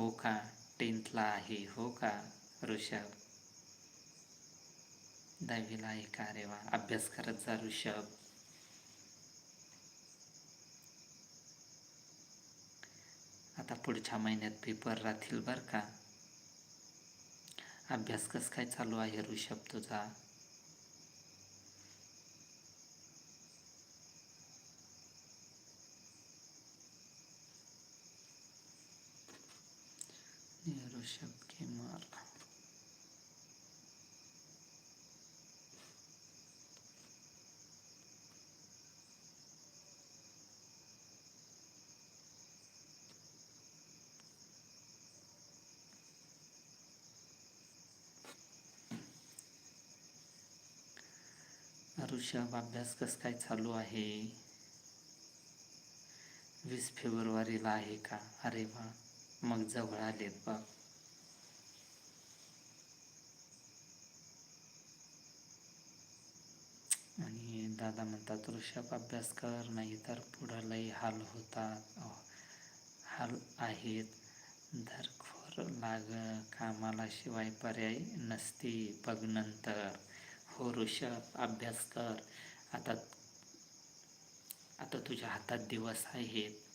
हो का? 10th आहे हो का ऋषभ? 10वी आहे का? अरे वा, अभ्यास करत जा ऋषभ. आता पुढच्या महिन्यात पेपर राहतील बरं का. अभ्यास कसं काय चालू आहे ऋषभ तुझा? ऋषभ गेमर. ऋषभ अभ्यास कसं काय चालू आहे? 20 फेब्रुवारीला आहे का? अरे वा, मग जवळ आलेत बघ. आणि दादा म्हणतात ऋषभ अभ्यास कर, नाही तर पुढं लई हाल होतात. हाल आहेत. धरखोर लाग कामाला, शिवाय पर्याय नसते बघ नंतर. हो ऋषभ, अभ्यास कर. आता आता तुझ्या हातात दिवस आहेत.